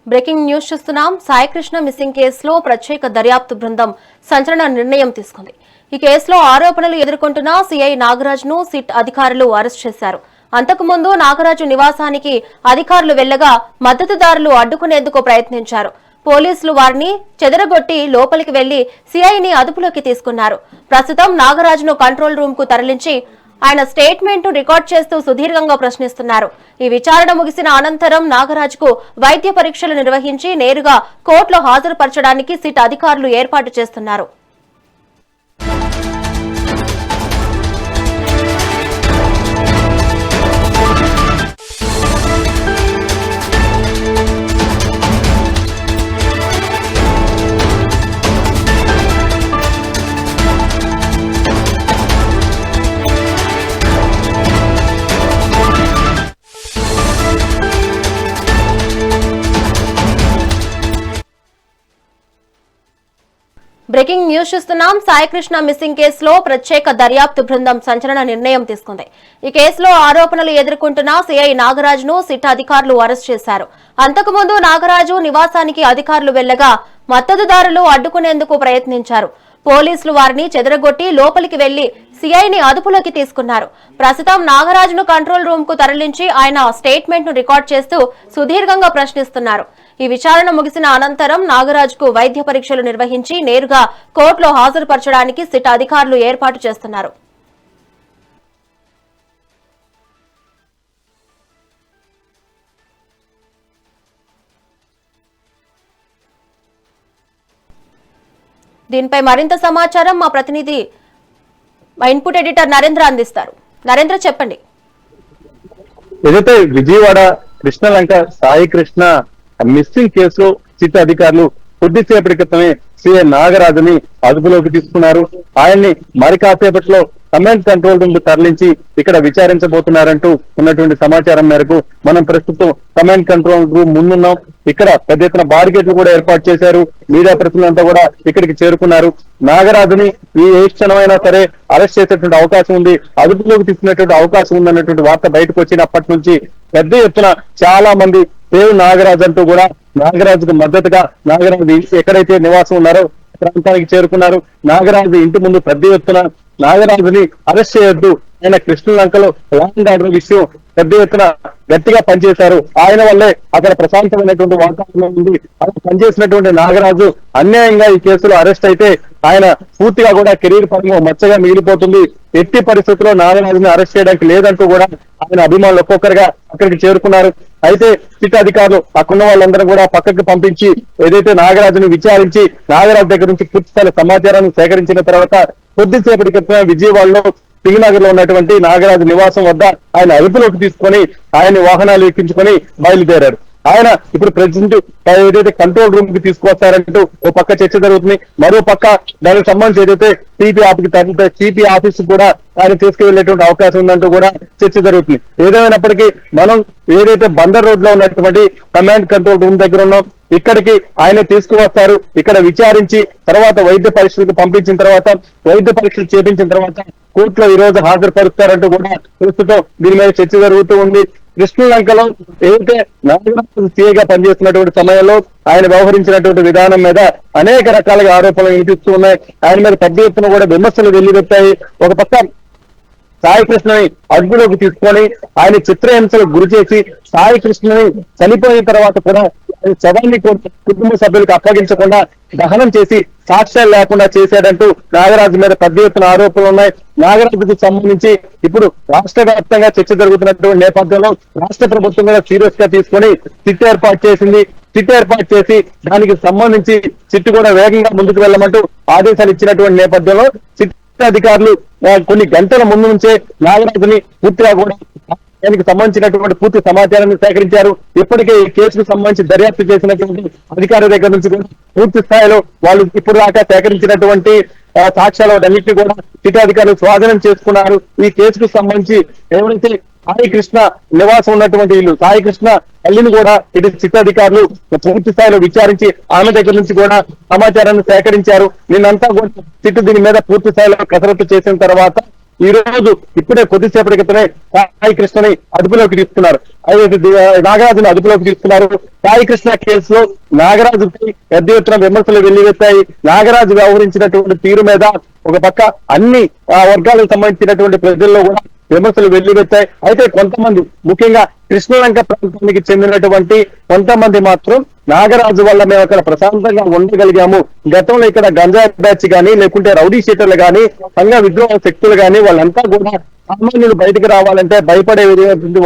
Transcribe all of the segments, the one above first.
Breaking news చూస్తున్నాం. Saikrishna missing కేసులో ప్రత్యేక దర్యాప్తు బృందం సంచలన నిర్ణయం తీసుకుంది. ఈ కేసులో ఆరోపణలు ఎదుర్కొంటున్న సిఐ నాగరాజ్ను సిట్ అధికారులు అరెస్ట్ చేశారు. అంతకుముందు నాగరాజు నివాసానికి అధికారులు వెళ్లగా మద్దతుదారులు అడ్డుకునేందుకు ప్రయత్నించారు. పోలీసులు వారిని చెదరగొట్టి లోపలికి వెళ్లి సిఐని అదుపులోకి తీసుకున్నారు. ప్రస్తుతం నాగరాజును కంట్రోల్ రూమ్ కు తరలించి ఆయన స్టేట్మెంట్ రికార్డ్ చేస్తూ సుదీర్ఘంగా ప్రశ్నిస్తున్నారు. ఈ విచారణ ముగిసిన అనంతరం నాగరాజుకు వైద్య పరీక్షలు నిర్వహించి నేరుగా కోర్టులో హాజరుపరచడానికి సిట్ అధికారులు ఏర్పాటు చేస్తున్నారు. బ్రేకింగ్ న్యూస్ చూస్తున్నాం. సాయికృష్ణ మిస్సింగ్ కేసులో ప్రత్యేక దర్యాప్తు బృందం సంచలన నిర్ణయం తీసుకుంది. ఈ కేసులో ఆరోపణలు ఎదుర్కొంటున్న సిఐ నాగరాజును సిట్ అధికారులు అరెస్ట్ చేశారు. అంతకుముందు నాగరాజు నివాసానికి అధికారులు వెళ్లగా మద్దతుదారులు అడ్డుకునేందుకు ప్రయత్నించారు. పోలీసులు వారిని చెదరగొట్టి లోపలికి వెళ్లి సిఐని అదుపులోకి తీసుకున్నారు. ప్రస్తుతం నాగరాజును కంట్రోల్ రూమ్ కు తరలించి ఆయన స్టేట్మెంట్ ను రికార్డ్ చేస్తూ సుదీర్ఘంగా ప్రశ్నిస్తున్నారు. ఈ విచారణ ముగిసిన అనంతరం నాగరాజుకు వైద్య పరీక్షలు నిర్వహించి నేరుగా కోర్టులో హాజరుపరచడానికి సిట్ అధికారులు ఏర్పాటు చేస్తున్నారు. దీనిపై మరింత సమాచారం మా ప్రతినిధి మా ఇన్పుట్ ఎడిటర్ నరేంద్ర అందిస్తారు. నరేంద్ర, చెప్పండి. ఏదైతే విజయవాడ కృష్ణలంక సాయి కృష్ణ మిస్సింగ్ కేసులో సిట్ అధికారులు కొద్దిసేపటి క్రితమే సిఐ నాగరాజుని అదుపులోకి తీసుకున్నారు. ఆయన్ని మరి కాసేపట్లో కమాండ్ కంట్రోల్ రూమ్ తరలించి ఇక్కడ విచారించబోతున్నారంటూ ఉన్నటువంటి సమాచారం మేరకు మనం ప్రస్తుతం కమాండ్ కంట్రోల్ రూమ్ ముందున్నాం. ఇక్కడ పెద్ద ఎత్తున బారికేడ్లు కూడా ఏర్పాటు చేశారు. మీడియా ప్రతినిధులంతా కూడా ఇక్కడికి చేరుకున్నారు. నాగరాజుని ఏ క్షణమైనా సరే అరెస్ట్ చేసేటువంటి అవకాశం ఉంది, అదుపులోకి తీసుకునేటువంటి అవకాశం ఉందన్నటువంటి వార్త బయటకు వచ్చినప్పటి నుంచి పెద్ద ఎత్తున చాలా మంది పేరు నాగరాజు అంటూ కూడా నాగరాజుకు మద్దతుగా నాగరాజు ఎక్కడైతే నివాసం ఉన్నారో ప్రాంతానికి చేరుకున్నారు. నాగరాజు ఇంటి ముందు పెద్ద ఎత్తున నాగరాజుని అరెస్ట్ చేయొద్దు, ఆయన కృష్ణలంకలో లా అండ్ ఆర్డర్ విషయం పెద్ద ఎత్తున గట్టిగా పనిచేశారు, ఆయన వల్లే అక్కడ ప్రశాంతమైనటువంటి వాతావరణం ఉంది, అలా పనిచేసినటువంటి నాగరాజు అన్యాయంగా ఈ కేసులో అరెస్ట్ అయితే ఆయన పూర్తిగా కూడా కెరీర్ పరంగా మచ్చగా మిగిలిపోతుంది, ఎట్టి పరిస్థితుల్లో నాగరాజుని అరెస్ట్ చేయడానికి లేదంటూ కూడా ఆయన అభిమానులు ఒక్కొక్కరుగా అక్కడికి చేరుకున్నారు. అయితే సిట్ అధికారులు అక్కడున్న వాళ్ళందరూ కూడా పక్కకు పంపించి ఏదైతే నాగరాజును విచారించి నాగరాజు దగ్గర నుంచి పూర్తిస్థాయి సమాచారాన్ని సేకరించిన తర్వాత కొద్దిసేపటి క్రితం విజయవాడలో సింగనగర్ లో ఉన్నటువంటి నాగరాజు నివాసం వద్ద ఆయన అదుపులోకి తీసుకొని ఆయన వాహనాలు ఎక్కించుకొని బయలుదేరారు. ఆయన ఇప్పుడు ప్రెసిడెంట్ ఏదైతే కంట్రోల్ రూమ్ కి తీసుకొస్తారంటూ ఓ పక్క చర్చ జరుగుతుంది, మరో పక్క దానికి సంబంధించి ఏదైతే సిపి ఆఫీస్ కూడా ఆయన తీసుకువెళ్లేటువంటి అవకాశం ఉందంటూ కూడా చర్చ జరుగుతుంది. ఏదేమైనప్పటికీ మనం ఏదైతే బందర్ రోడ్ లో ఉన్నటువంటి కమాండ్ కంట్రోల్ రూమ్ దగ్గర ఉన్నాం, ఇక్కడికి ఆయన తీసుకువస్తారు. ఇక్కడ విచారించి తర్వాత వైద్య పరీక్షలకు పంపించిన తర్వాత వైద్య పరీక్షలు చేపించిన తర్వాత కోర్టులో ఈ రోజు హాజరుపరుస్తారంటూ కూడా ప్రస్తుతం దీని మీద చర్చ జరుగుతూ ఉంది. కృష్ణలంకలో ఏదైతే నాగరాజు సీఏగా పనిచేస్తున్నటువంటి సమయంలో ఆయన వ్యవహరించినటువంటి విధానం మీద అనేక రకాలుగా ఆరోపణలు వినిపిస్తూ ఉన్నాయి. ఆయన మీద పెద్ద ఎత్తున కూడా విమర్శలు వెల్లువెత్తాయి. ఒక పక్క సాయి కృష్ణని అదుపులోకి తీసుకొని ఆయన చిత్రహింసలకు గురి చేసి సాయి కృష్ణని చనిపోయిన తర్వాత కూడా శవాన్ని కుటుంబ సభ్యులకు అప్పగించకుండా దహనం చేసి సాక్ష్యాలు లేకుండా చేశాడంటూ నాగరాజు మీద పెద్ద ఎత్తున ఆరోపణలు ఉన్నాయి. నాగరాజుకు సంబంధించి ఇప్పుడు రాష్ట్ర వ్యాప్తంగా చర్చ జరుగుతున్నటువంటి నేపథ్యంలో రాష్ట్ర ప్రభుత్వం కూడా సీరియస్ గా తీసుకొని సిట్ ఏర్పాటు చేసింది. సిట్ ఏర్పాటు చేసి దానికి సంబంధించి సిట్ కూడా వేగంగా ముందుకు వెళ్ళమంటూ ఆదేశాలు ఇచ్చినటువంటి నేపథ్యంలో సిట్ అధికారులు కొన్ని గంటల ముందు నుంచే నాగరాజుని పూర్తిగా కూడా దానికి సంబంధించినటువంటి పూర్తి సమాచారాన్ని సేకరించారు. ఇప్పటికే ఈ కేసుకు సంబంధించి దర్యాప్తు చేసినటువంటి అధికారుల దగ్గర నుంచి పూర్తి స్థాయిలో వాళ్ళు ఇప్పుడు దాకా సేకరించినటువంటి సాక్ష్యాలు అన్నింటినీ కూడా సిట్ అధికారులు స్వాధీనం చేసుకున్నారు. ఈ కేసుకు సంబంధించి ఎవరైతే సాయి కృష్ణ నివాసం ఉన్నటువంటి ఇల్లు సాయి కృష్ణ తల్లిని కూడా ఇటు సిట్ అధికారులు పూర్తి స్థాయిలో విచారించి ఆమె దగ్గర నుంచి కూడా సమాచారాన్ని సేకరించారు. నిన్నంతా కూడా సిట్ దీని మీద పూర్తి స్థాయిలో కసరత్తు చేసిన తర్వాత ఈ రోజు ఇప్పుడే కొద్దిసేపటి క్రితమే సాయి కృష్ణని అదుపులోకి తీసుకున్నారు. అయితే నాగరాజుని అదుపులోకి తీసుకున్నారు. సాయి కృష్ణ కేసులో నాగరాజుపై పెద్ద ఎత్తున విమర్శలు వెల్లువెత్తాయి. నాగరాజు వ్యవహరించినటువంటి తీరు మీద ఒక పక్క అన్ని వర్గాలకు సంబంధించినటువంటి ప్రజల్లో కూడా విమర్శలు వెల్లువెత్తాయి. అయితే కొంతమంది ముఖ్యంగా కృష్ణలంక ప్రాంతానికి చెందినటువంటి కొంతమంది మాత్రం నాగరాజు వల్ల మేము అక్కడ ప్రశాంతంగా ఉండగలిగాము, గతంలో ఇక్కడ గంజా బ్యాచ్ గానీ లేకుంటే రౌడీ షీటర్లు గానీ సంఘ విద్రోహ శక్తులు గానీ వాళ్ళంతా కూడా సామాన్యులు బయటకు రావాలంటే భయపడే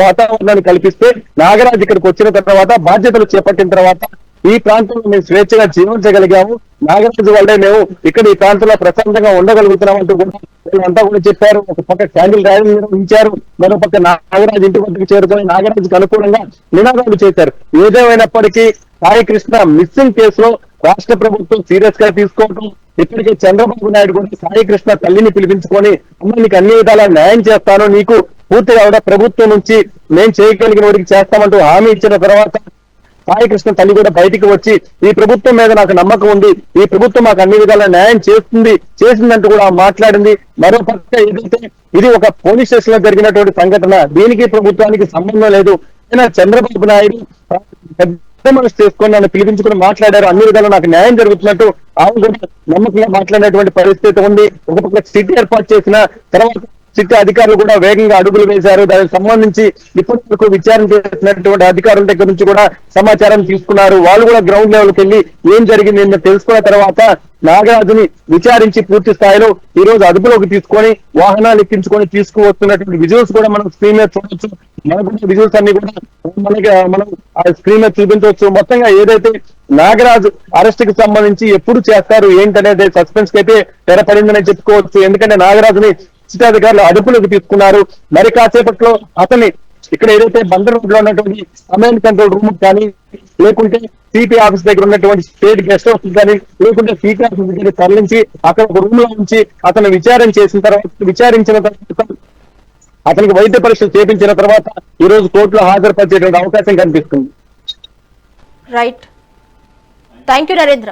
వాతావరణాన్ని కల్పిస్తే నాగరాజు ఇక్కడికి వచ్చిన తర్వాత బాధ్యతలు చేపట్టిన తర్వాత ఈ ప్రాంతంలో మేము స్వేచ్ఛగా జీవించగలిగాము, నాగరాజు వల్లే మేము ఇక్కడ ఈ ప్రాంతంలో ప్రశాంతంగా ఉండగలుగుతున్నాం అంటూ కూడా వీళ్ళంతా కూడా చెప్పారు. ఒక పక్క క్యాండిల్ ర్యాలీ నిర్వహించారు, మరో పక్క నాగరాజు ఇంటి వద్దకు చేరుకొని నాగరాజుకు అనుకూలంగా నినాదాలు చేశారు. ఏదేమైనప్పటికీ సాయి కృష్ణ మిస్సింగ్ కేసులో రాష్ట్ర ప్రభుత్వం సీరియస్ గా తీసుకోవడం, ఇప్పటికే చంద్రబాబు నాయుడు కూడా సాయి కృష్ణ తల్లిని పిలిపించుకొని అమ్మ నీకు అన్ని విధాలా న్యాయం చేస్తాను, నీకు పూర్తిగా కూడా ప్రభుత్వం నుంచి నేను చేయగలిగిన వాడికి చేస్తామంటూ హామీ ఇచ్చిన తర్వాత సాయి కృష్ణ తల్లి కూడా బయటికి వచ్చి ఈ ప్రభుత్వం మీద నాకు నమ్మకం ఉంది, ఈ ప్రభుత్వం మాకు అన్ని విధాల న్యాయం చేసిందంటూ కూడా మాట్లాడింది. మరో పక్క ఏదైతే ఇది ఒక పోలీస్ స్టేషన్ లో జరిగినటువంటి సంఘటన, దీనికి ప్రభుత్వానికి సంబంధం లేదు, అయినా చంద్రబాబు నాయుడు పెద్ద మనసు చేసుకొని నన్ను పిలిపించుకుని మాట్లాడారు, అన్ని విధాలు నాకు న్యాయం జరుగుతున్నట్టు ఆమె కూడా నమ్మకంగా మాట్లాడినటువంటి పరిస్థితి ఉంది. ఒక పక్క సిటీ ఏర్పాటు చేసిన తర్వాత సిటీ అధికారులు కూడా వేగంగా అడుగులు వేశారు. దానికి సంబంధించి ఇప్పటి వరకు విచారణ చేసినటువంటి అధికారుల దగ్గర నుంచి కూడా సమాచారం తీసుకున్నారు. వాళ్ళు కూడా గ్రౌండ్ లెవెల్కి వెళ్ళి ఏం జరిగింది తెలుసుకున్న తర్వాత నాగరాజుని విచారించి పూర్తి స్థాయిలో ఈ రోజు అదుపులోకి తీసుకొని వాహనాలు ఎక్కించుకొని తీసుకువస్తున్నటువంటి విజువల్స్ కూడా మనం స్క్రీన్ మీద చూడొచ్చు. మనకు విజువల్స్ అన్ని కూడా మనం ఆ స్క్రీన్ మీద చూపించవచ్చు. మొత్తంగా ఏదైతే నాగరాజు అరెస్ట్ కి సంబంధించి ఎప్పుడు చేస్తారు ఏంటనేది సస్పెన్స్ కి అయితే తెరపడిందని చెప్పుకోవచ్చు. ఎందుకంటే నాగరాజుని సిటీ అధికారులు అదుపులోకి తీసుకున్నారు. మరి కాసేపట్లో అతన్ని ఇక్కడ ఏదైతే బందర్ రోడ్ లో ఉన్నటువంటి కమాండ్ కంట్రోల్ రూమ్ కానీ లేకుంటే సిపి ఆఫీస్ దగ్గర ఉన్నటువంటి స్టేట్ గెస్ట్ హౌస్ కానీ లేకుంటే సిపి ఆఫీస్ దగ్గర తరలించి అక్కడ ఒక రూమ్ లో ఉంచి అతను విచారించిన తర్వాత అతనికి వైద్య పరీక్షలు చేపించిన తర్వాత ఈ రోజు కోర్టులో హాజరుపరిచేటువంటి అవకాశం కనిపిస్తుంది. Right, thank you Narendra.